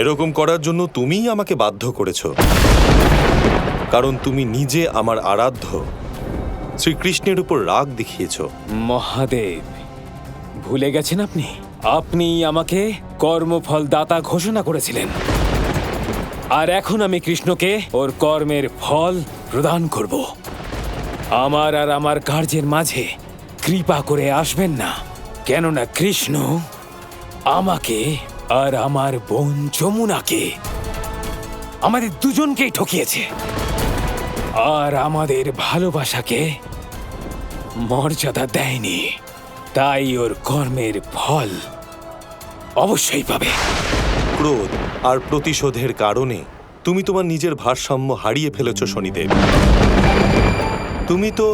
এরকম করার জন্য তুমিই আমাকে বাধ্য করেছো, কারণ তুমি নিজে আমার আরাধ্য শ্রীকৃষ্ণের উপর রাগ দেখিয়েছো। মহাদেব, ভুলে গেছেন আপনি? আপনিই আমাকে কর্মফল দাতা ঘোষণা করেছিলেন, আর এখন আমি কৃষ্ণকে ওর কর্মের ফল প্রদান করব। আমার আর আমার কার্যের মাঝে কৃপা করে আসবেন না, কেননা কৃষ্ণ আমাকে আর আমার বোন যমুনাকে, আমাদের দুজনকেই ঠকিয়েছে, আর আমাদের ভালোবাসাকে মর্যাদা দেয়নি। তাই ওর কর্মের ফল অবশ্যই পাবে। ক্রোধ আর প্রতিশোধের কারণে তুমি তোমার নিজের ভারসাম্য হারিয়ে ফেলেছো শনিদেব। তুমি তো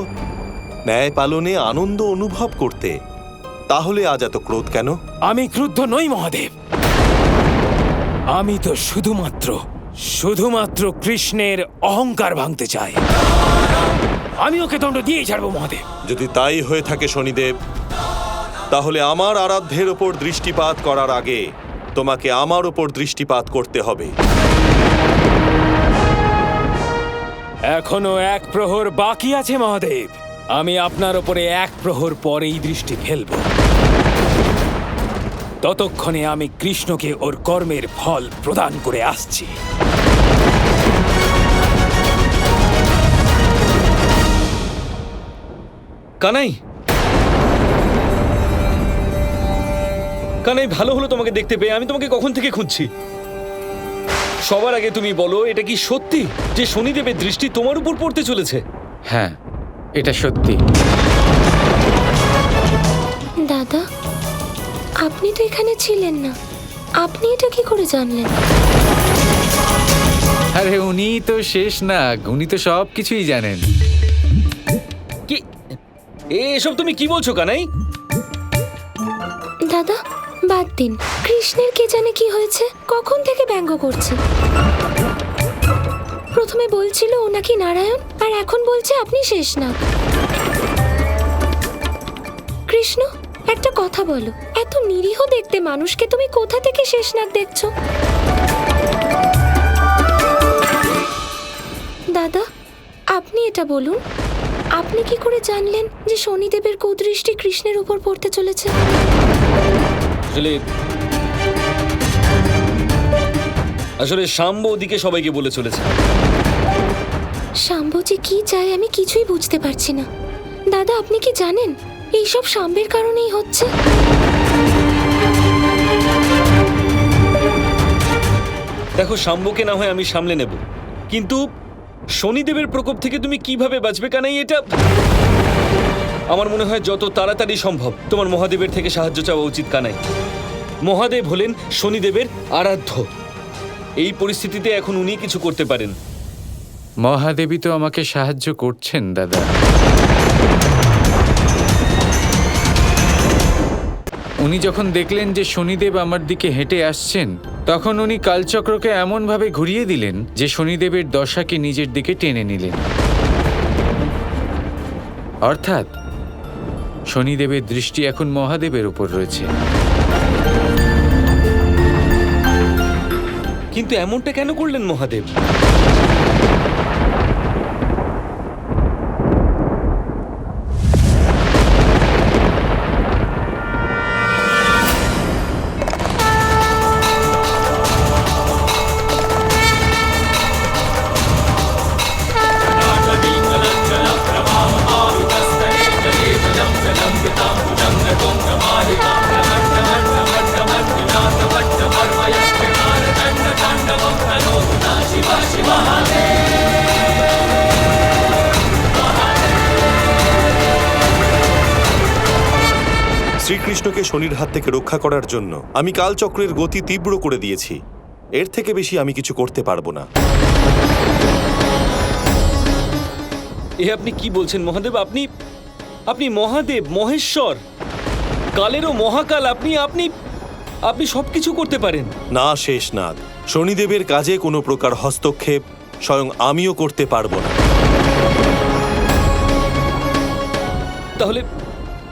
ন্যায় পালনে আনন্দ অনুভব করতে, তাহলে আজ এত ক্রোধ কেন? আমি ক্রুদ্ধ নই মহাদেব, আমি তো শুধুমাত্র কৃষ্ণের অহংকার ভাঙতে চাই। আমি ওকে দণ্ড দিয়েই ছাড়বো মহাদেব। যদি তাই হয়ে থাকে শনিদেব, তাহলে আমার আরাধ্যের ওপর দৃষ্টিপাত করার আগে তোমাকে আমার ওপর দৃষ্টিপাত করতে হবে। এখনো এক প্রহর বাকি আছে মহাদেব, আমি আপনার ওপরে এক প্রহর পরেই দৃষ্টি ফেলব। ততক্ষণে আমি কৃষ্ণকে ওর কর্মের ফল প্রদান করে আসছি। কানাই, কানাই, ভালো হলো তোমাকে দেখতে পেয়ে। আমি তোমাকে কখন থেকে খুঁজছি। সবার আগে তুমি বলো, এটা কি সত্যি যে শনিদেবের দৃষ্টি তোমার উপর পড়তে চলেছে? হ্যাঁ, এটা সত্যি। দাদা, আপনি তো এখানে ছিলেন না, আপনি এটা কি করে জানলেন? আরে উনি তো শেষ না, উনি তো সব কিছুই জানেন। কি এসব তুমি কি বলছো কানাই? দাদা, বাদ দিন। কৃষ্ণের কে জানে কি হয়েছে, কখন থেকে ব্যঙ্গ করছে। প্রথমে বলছিল ও নাকি নারায়ণ, আর এখন বলছে আপনি শেষনাগ। কৃষ্ণ, একটা কথা বলো, এত নিরীহ দেখতে মানুষকে তুমি কোথা থেকে শেষনাগ দেখছো? দাদা, আপনি এটা বলুন, আপনি কি করে জানলেন যে শনিদেবের কুদৃষ্টি কৃষ্ণের উপর পড়তে চলেছে? আসলে শাম্ব ওদিকে সবাইকে বলে চলেছে। শাম্ব যে কি চায় আমি কিছুই বুঝতে পারছি না। দাদা, আপনি কি জানেন এইসব শাম্বের কারণেই হচ্ছে? দেখো, শাম্বকে না হয় আমি সামলে নেব, কিন্তু শনিদেবের প্রকোপ থেকে তুমি কিভাবে বাঁচবে কানাই? এটা আমার মনে হয় যত তাড়াতাড়ি সম্ভব তোমার মহাদেবের থেকে সাহায্য চাওয়া উচিত কানাই। মহাদেব হলেন শনিদেবের আরাধ্য। এই পরিস্থিতিতে এখন উনি কিছু করতে পারেন। মহাদেবী তো আমাকে সাহায্য করছেন দাদা। উনি যখন দেখলেন যে শনিদেব আমার দিকে হেঁটে আসছেন, তখন উনি কালচক্রকে এমনভাবে ঘুরিয়ে দিলেন যে শনিদেবের দশাকে নিজের দিকে টেনে নিলেন। অর্থাৎ শনিদেবের দৃষ্টি এখন মহাদেবের উপর রয়েছে। কিন্তু এমনটা কেন করলেন মহাদেব? শ্রীকৃষ্ণকে শনির হাত থেকে রক্ষা করার জন্য আমি কালচক্রের গতি তীব্র করে দিয়েছি। এর থেকে বেশি আমি কিছু করতে পারবো না। এ আপনি কি বলছেন মহাদেব? আপনি মহাদেব, মহেশ্বর, কালেরও মহাকাল। আপনি সবকিছু করতে পারেন। না শেষনাগ, শনিদেবের কাজে কোনো প্রকার হস্তক্ষেপ স্বয়ং আমিও করতে পারবো না।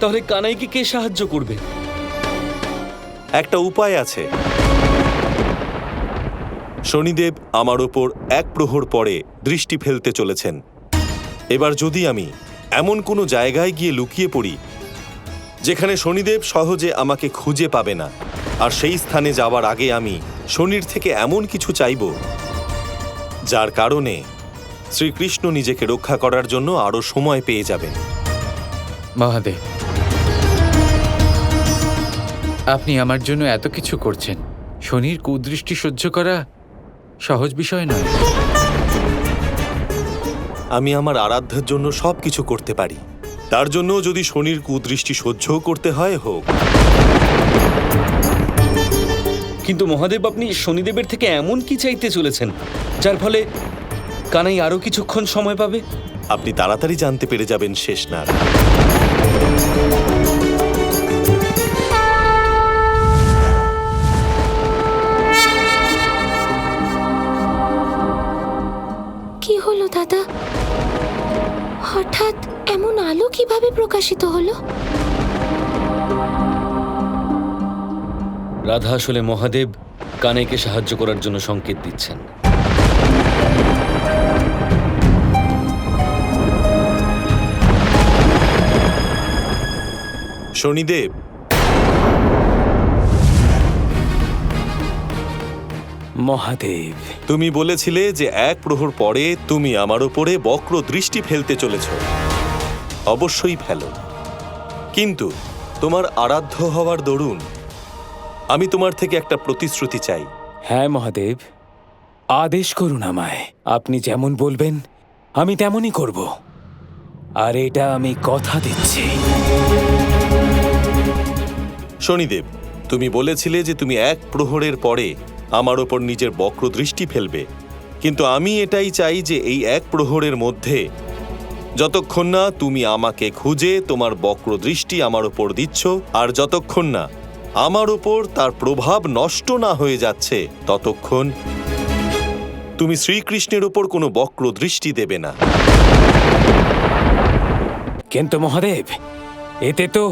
তাহলে কানাইকে কে সাহায্য করবে? একটা উপায় আছে। শনিদেব আমার ওপর এক প্রহর পরে দৃষ্টি ফেলতে চলেছেন। এবার যদি আমি এমন কোনো জায়গায় গিয়ে লুকিয়ে পড়ি যেখানে শনিদেব সহজে আমাকে খুঁজে পাবে না, আর সেই স্থানে যাওয়ার আগে আমি শনির থেকে এমন কিছু চাইব যার কারণে শ্রীকৃষ্ণ নিজেকে রক্ষা করার জন্য আরো সময় পেয়ে যাবেন। মহাদেব, আপনি আমার জন্য এত কিছু করছেন, শনির কুদৃষ্টি সহ্য করা সহজ বিষয় নয়। আমি আমার আরাধ্যের জন্য সবকিছু করতে পারি, তার জন্য যদি শনির কুদৃষ্টি সহ্য করতে হয় হোক। কিন্তু মহাদেব, আপনি শনিদেবের থেকে এমন কি চাইতে চলেছেন যার ফলে কানাই আরো কিছুক্ষণ সময় পাবে? আপনি তাড়াতাড়ি জানতে পেরে যাবেন শেষনাগ। কি হলো দাদা? হঠাৎ এমন আলো কিভাবে প্রকাশিত হলো? রাধা আসলে মহাদেব কানাইকে সাহায্য করার জন্য সংকেত দিচ্ছেন। শনিদেব, মহাদেব, তুমি বলেছিলে যে এক প্রহর পরে তুমি আমার উপরে বক্র দৃষ্টি ফেলতে চলেছ। অবশ্যই ফেলো, কিন্তু তোমার আরাধ্য হওয়ার দরুন আমি তোমার থেকে একটা প্রতিশ্রুতি চাই। হ্যাঁ মহাদেব, আদেশ করুন আমায়। আপনি যেমন বলবেন আমি তেমনই করব, আর এটা আমি কথা দিচ্ছি। শনিদেব, তুমি বলেছিলে যে তুমি এক প্রহরের পরে আমার ওপর নিজের বক্র দৃষ্টি ফেলবে, কিন্তু আমি এটাই চাই যে এই এক প্রহরের মধ্যে যতক্ষণ না তুমি আমাকে খুঁজে তোমার বক্র দৃষ্টি আমার ওপর দিচ্ছ, আর যতক্ষণ না আমার ওপর তার প্রভাব নষ্ট না হয়ে যাচ্ছে, ততক্ষণ তুমি শ্রীকৃষ্ণের ওপর কোনো বক্র দৃষ্টি দেবে না। কিন্তু মহাদেব, এতে তো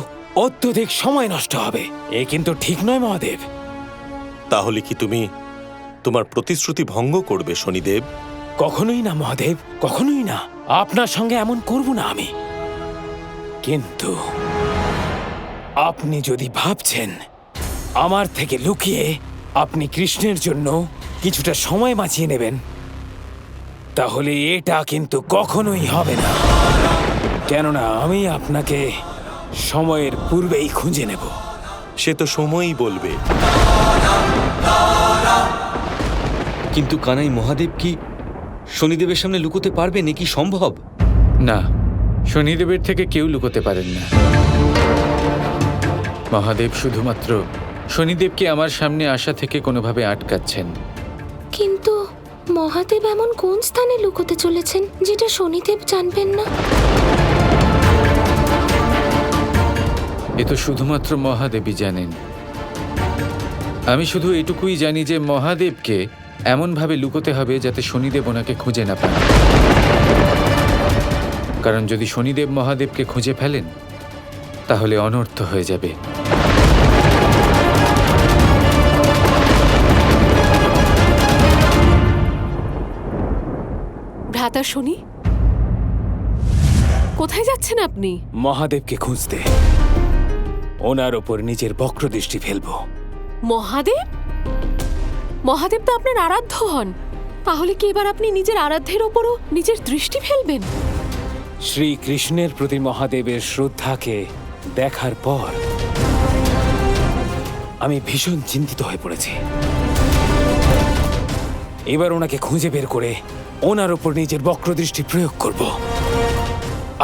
অত্যধিক সময় নষ্ট হবে। এ কিন্তু ঠিক নয় মহাদেব। তাহলে কি তুমি তোমার প্রতিশ্রুতি ভঙ্গ করবে শনিদেব? কখনোই না মহাদেব, কখনোই না। আপনার সঙ্গে এমন করব না আমি। কিন্তু আপনি যদি ভাবছেন আমার থেকে লুকিয়ে আপনি কৃষ্ণের জন্য কিছুটা সময় বাঁচিয়ে নেবেন, তাহলে এটা কিন্তু কখনোই হবে না। কেননা আমি আপনাকে সময়ের পূর্বেই খুঁজে নেব। সে তো সময়ই বলবে। কিন্তু কানাই, মহাদেব কি শনিদেবের সামনে লুকোতে পারবে নাকি সম্ভব? না, শনিদেবের থেকে কেউ লুকোতে পারেন না। মহাদেব শুধুমাত্র শনিদেবকে আমার সামনে আসা থেকে কোনোভাবে আটকাচ্ছেন। কিন্তু মহাদেব এমন কোন স্থানে লুকোতে চলেছেন যেটা শনিদেব জানবেন না? এ তো শুধুমাত্র মহাদেবই জানেন। আমি শুধু এটুকুই জানি যে মহাদেবকে এমনভাবে লুকোতে হবে যাতে শনিদেব ওনাকে খুঁজে না পান। কারণ যদি শনিদেব মহাদেবকে খুঁজে ফেলেন তাহলে অনর্থ হয়ে যাবে। ভ্রাতা শনি, কোথায় যাচ্ছেন আপনি? মহাদেবকে খুঁজতে, ওনার ওপর নিজের বক্রদৃষ্টি ফেলবো। মহাদেব? মহাদেব তো আপনার আরাধ্য হন, তাহলে কি এবার আপনি নিজের আরাধ্যের ওপরও নিজের দৃষ্টি ফেলবেন? শ্রীকৃষ্ণের প্রতি মহাদেবের শ্রদ্ধাকে দেখার পর আমি ভীষণ চিন্তিত হয়ে পড়েছি। এবার ওনাকে খুঁজে বের করে ওনার ওপর নিজের বক্রদৃষ্টি প্রয়োগ করব,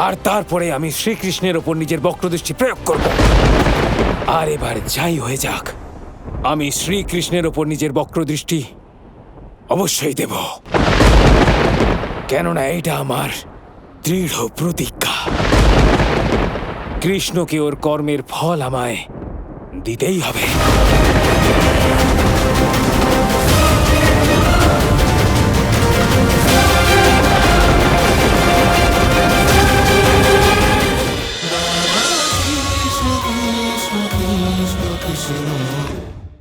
আর তারপরে আমি শ্রীকৃষ্ণের ওপর নিজের বক্রদৃষ্টি প্রয়োগ করব। আর এবার যাই হয়ে যাক, আমি শ্রীকৃষ্ণের ওপর নিজের বক্রদৃষ্টি অবশ্যই দেব, কেননা এটা আমার দৃঢ় প্রতিজ্ঞা। কৃষ্ণকে ওর কর্মের ফল আমায় দিতেই হবে।